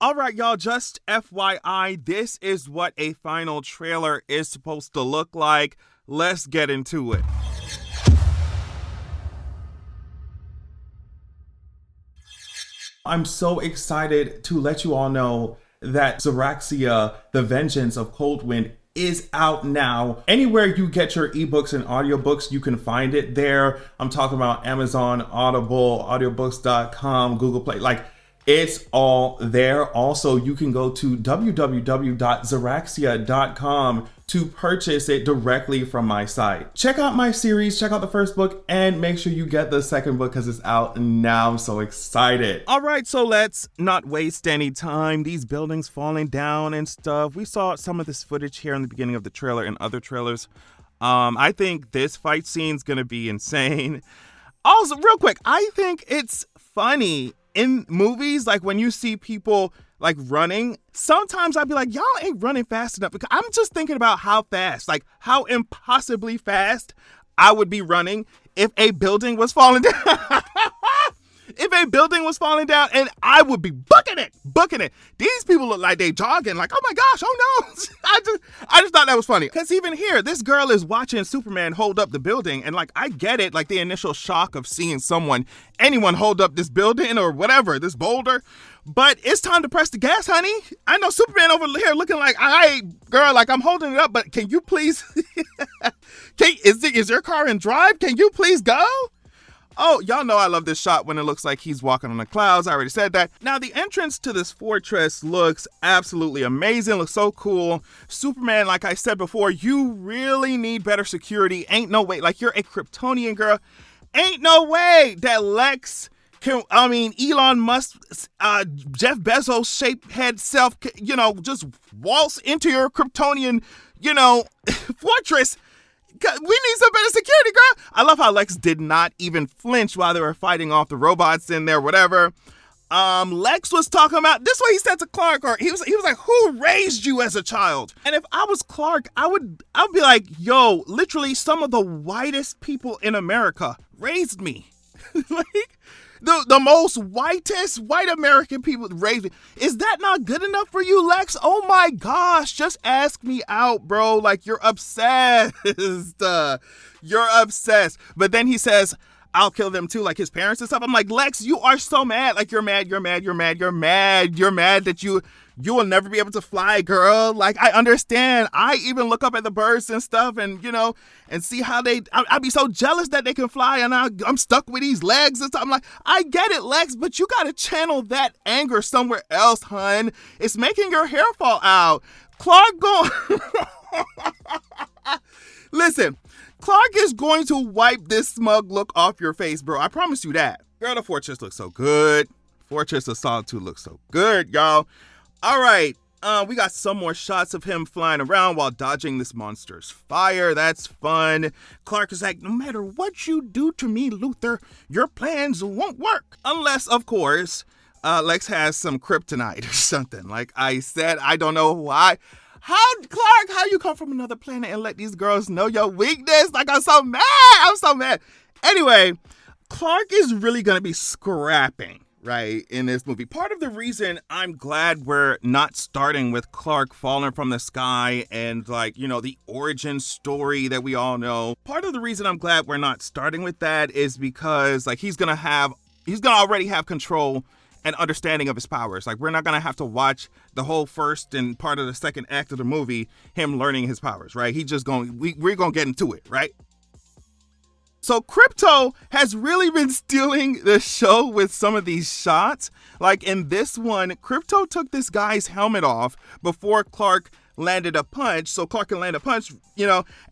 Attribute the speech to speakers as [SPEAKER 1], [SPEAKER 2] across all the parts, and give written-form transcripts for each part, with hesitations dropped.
[SPEAKER 1] All right, y'all, just FYI, this is what a final trailer is supposed to look like. Let's get into it. I'm so excited to let you all know that Zoraxia, The Vengeance of Coldwind is out now. Anywhere you get your ebooks and audiobooks, you can find it there. I'm talking about Amazon, Audible, audiobooks.com, Google Play, like it's all there. Also, you can go to www.zoraxia.com to purchase it directly from my site. Check out my series, check out the first book, and make sure you get the second book because it's out now. I'm so excited. All right, so let's not waste any time. These buildings falling down and stuff. We saw some of this footage here in the beginning of the trailer and other trailers. I think this fight scene is gonna be insane. Also, real quick, I think it's funny in movies, like when you see people like running, sometimes I'd be like, y'all ain't running fast enough, because I'm just thinking about how fast, like how impossibly fast I would be running if a building was falling down. If a building was falling down, and I would be booking it. These people look like they jogging, like, oh my gosh, oh no. I just thought that was funny. Because even here, this girl is watching Superman hold up the building, and like, I get it, like the initial shock of seeing anyone hold up this building or whatever, this boulder. But it's time to press the gas, honey. I know Superman over here looking like, all right, girl, like I'm holding it up, but can you please, is your car in drive? Can you please go? Oh, y'all know I love this shot when it looks like he's walking on the clouds. I already said that. Now, the entrance to this fortress looks absolutely amazing. Looks so cool. Superman, like I said before, you really need better security. Ain't no way. Like, you're a Kryptonian, girl. Ain't no way that Lex Elon Musk, Jeff Bezos shaped head self, just waltz into your Kryptonian, fortress. We need some better security, girl. I love how Lex did not even flinch while they were fighting off the robots in there, whatever. Lex was talking about, this is what he said to Clark, or he was like, who raised you as a child? And if I was Clark, I would be like, yo, literally some of the whitest people in America raised me. Like, the most white American people raised me. Is that not good enough for you, Lex? Oh my gosh, just ask me out, bro. Like, you're obsessed. You're obsessed. But then he says, I'll kill them too, like his parents and stuff. I'm like, Lex, you are so mad. Like, you're mad that you will never be able to fly, girl. Like, I understand. I even look up at the birds and stuff and, and see how I'd be so jealous that they can fly and I'm stuck with these legs and stuff. I'm like, I get it, Lex, but you got to channel that anger somewhere else, hun. It's making your hair fall out. Clark Listen, Clark is going to wipe this smug look off your face, bro. I promise you that. Girl, the fortress looks so good. Fortress of Solitude looks so good, y'all. All right, we got some more shots of him flying around while dodging this monster's fire. That's fun. Clark is like, no matter what you do to me, Luthor, your plans won't work. Unless, of course, Lex has some kryptonite or something. Like I said, I don't know why. Clark, how you come from another planet and let these girls know your weakness? Like, I'm so mad. Anyway, Clark is really going to be scrapping, right, in this movie. Part of the reason I'm glad we're not starting with Clark falling from the sky and, like, the origin story that we all know. Part of the reason I'm glad we're not starting with that is because, like, he's going to already have control and understanding of his powers. Like, we're not going to have to watch the whole first and part of the second act of the movie, him learning his powers, right? We're going to get into it, right? So Krypto has really been stealing the show with some of these shots. Like in this one, Krypto took this guy's helmet off before Clark landed a punch, so Clark can land a punch,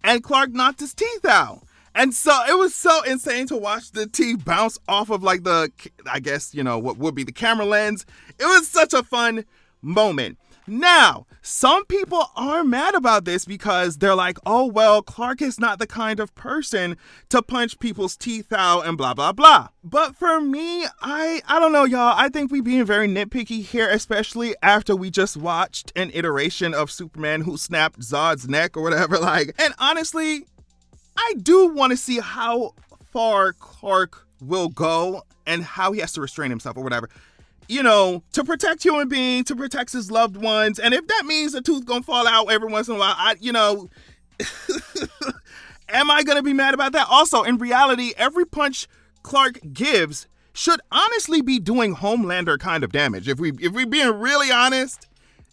[SPEAKER 1] and Clark knocked his teeth out. And so it was so insane to watch the teeth bounce off of like what would be the camera lens. It was such a fun moment. Now, some people are mad about this because they're like, oh, well, Clark is not the kind of person to punch people's teeth out and blah, blah, blah. But for me, I don't know, y'all. I think we being very nitpicky here, especially after we just watched an iteration of Superman who snapped Zod's neck or whatever. Like, and honestly, I do want to see how far Clark will go and how he has to restrain himself or whatever. to protect human beings, to protect his loved ones. And if that means a tooth gonna fall out every once in a while, am I gonna be mad about that? Also, in reality, every punch Clark gives should honestly be doing Homelander kind of damage. If we being really honest,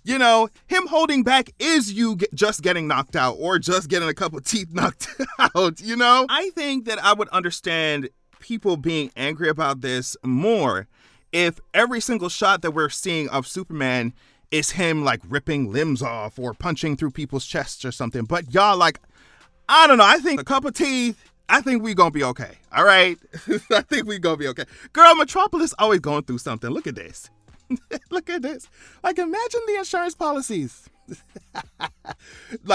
[SPEAKER 1] him holding back is you just getting knocked out or just getting a couple teeth knocked out, I think that I would understand people being angry about this more if every single shot that we're seeing of Superman is him like ripping limbs off or punching through people's chests or something. But y'all, I don't know. I think a couple teeth, I think we gonna be okay. All right? I think we gonna be okay. Girl, Metropolis always going through something. Look at this. Look at this. Imagine the insurance policies.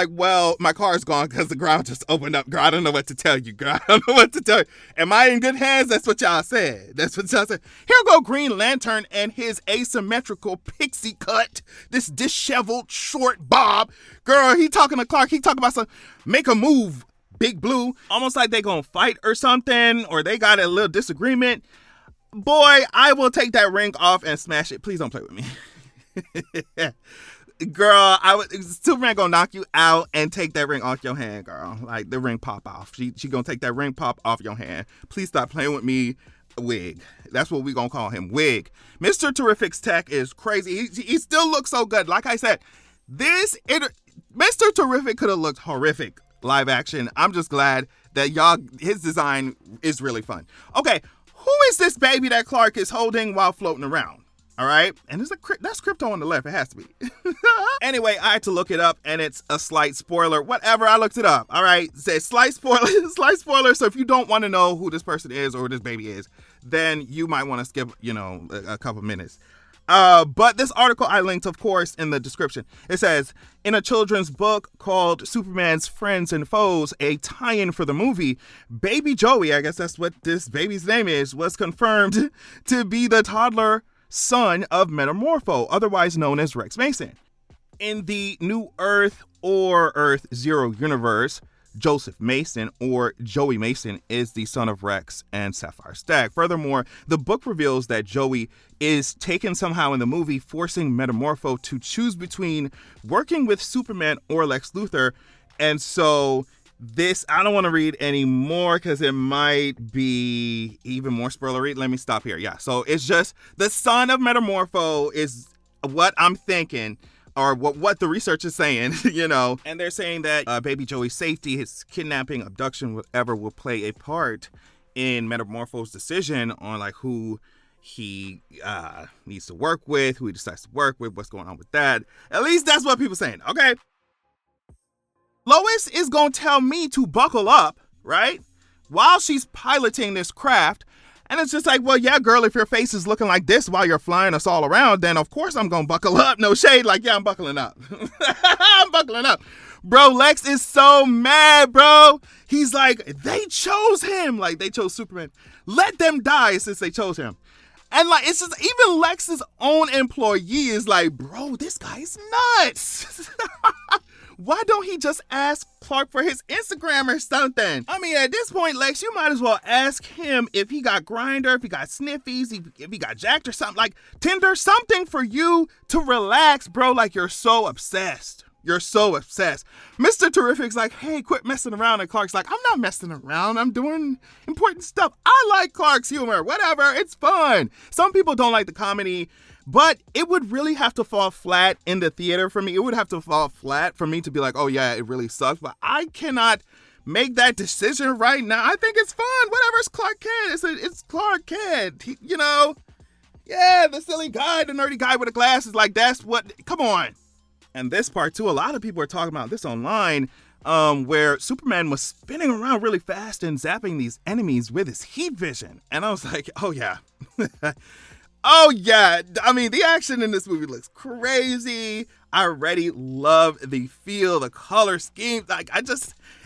[SPEAKER 1] Well, my car's gone because the ground just opened up. Girl, I don't know what to tell you, girl. I don't know what to tell you. Am I in good hands? That's what y'all said. Here go Green Lantern and his asymmetrical pixie cut. This disheveled short bob. Girl, he talking to Clark. He talking about some make a move, Big Blue. Almost like they gonna fight or something, or they got a little disagreement. Boy, I will take that ring off and smash it. Please don't play with me. Girl, Superman gonna knock you out and take that ring off your hand, girl. The ring pop off. She gonna take that ring pop off your hand. Please stop playing with me, Wig. That's what we gonna call him, Wig. Mr. Terrific's tech is crazy. He still looks so good. Like I said, Mr. Terrific could have looked horrific live action. I'm just glad that his design is really fun. Okay, who is this baby that Clark is holding while floating around? All right. And that's Krypto on the left. It has to be. Anyway, I had to look it up and it's a slight spoiler. Whatever. I looked it up. All right. It says slight spoiler. So if you don't want to know who this person is or who this baby is, then you might want to skip, a couple minutes. But this article I linked, of course, in the description. It says, in a children's book called Superman's Friends and Foes, a tie-in for the movie, Baby Joey, I guess that's what this baby's name is, was confirmed to be the toddler son of Metamorpho, otherwise known as Rex Mason. In the New Earth or Earth Zero universe, Joseph Mason, or Joey Mason, is the son of Rex and Sapphire Stagg. Furthermore, the book reveals that Joey is taken somehow in the movie, forcing Metamorpho to choose between working with Superman or Lex Luthor. And so this, I don't want to read anymore because it might be even more spoilery. Let me stop here. Yeah, so it's just the son of Metamorpho is what I'm thinking, or what the research is saying, And they're saying that baby Joey's safety, his kidnapping, abduction, whatever, will play a part in Metamorpho's decision on who he needs to work with, who he decides to work with, what's going on with that. At least that's what people are saying, okay? Lois is going to tell me to buckle up, right? While she's piloting this craft. And it's just well, yeah, girl, if your face is looking like this while you're flying us all around, then of course I'm going to buckle up. No shade. Yeah, I'm buckling up. I'm buckling up. Bro, Lex is so mad, bro. He's they chose him. They chose Superman. Let them die since they chose him. And it's just, even Lex's own employee is bro, this guy is nuts. Why don't he just ask Clark for his Instagram or something? I mean, at this point, Lex, you might as well ask him if he got Grindr, if he got Sniffies, if he got jacked or something, Tinder, something for you to relax, bro. You're so obsessed. You're so obsessed. Mr. Terrific's hey, quit messing around. And Clark's I'm not messing around. I'm doing important stuff. I like Clark's humor. Whatever. It's fun. Some people don't like the comedy. But it would really have to fall flat in the theater for me. It would have to fall flat for me to be oh, yeah, it really sucks. But I cannot make that decision right now. I think it's fun. Whatever, it's Clark Kent. It's Clark Kent. Yeah, the silly guy, the nerdy guy with the glasses. That's what, come on. And this part, too, a lot of people are talking about this online, where Superman was spinning around really fast and zapping these enemies with his heat vision. And I was oh, yeah. Oh, yeah. I mean, the action in this movie looks crazy. I already love the feel, the color scheme.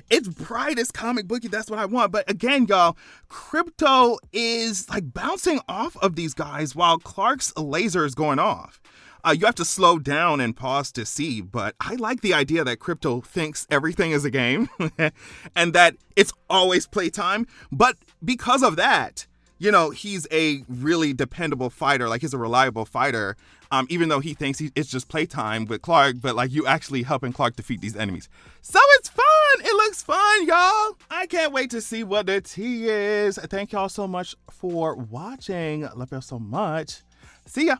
[SPEAKER 1] It's bright as comic booky. That's what I want. But again, y'all, Krypto is bouncing off of these guys while Clark's laser is going off. You have to slow down and pause to see, but I like the idea that Krypto thinks everything is a game and that it's always playtime. But because of that, you know, he's a really dependable fighter. Like, he's a reliable fighter, even though he thinks it's just playtime with Clark, but like, you actually helping Clark defeat these enemies. So it's fun. It looks fun, y'all. I can't wait to see what the tea is. Thank y'all so much for watching. I love y'all so much. See ya.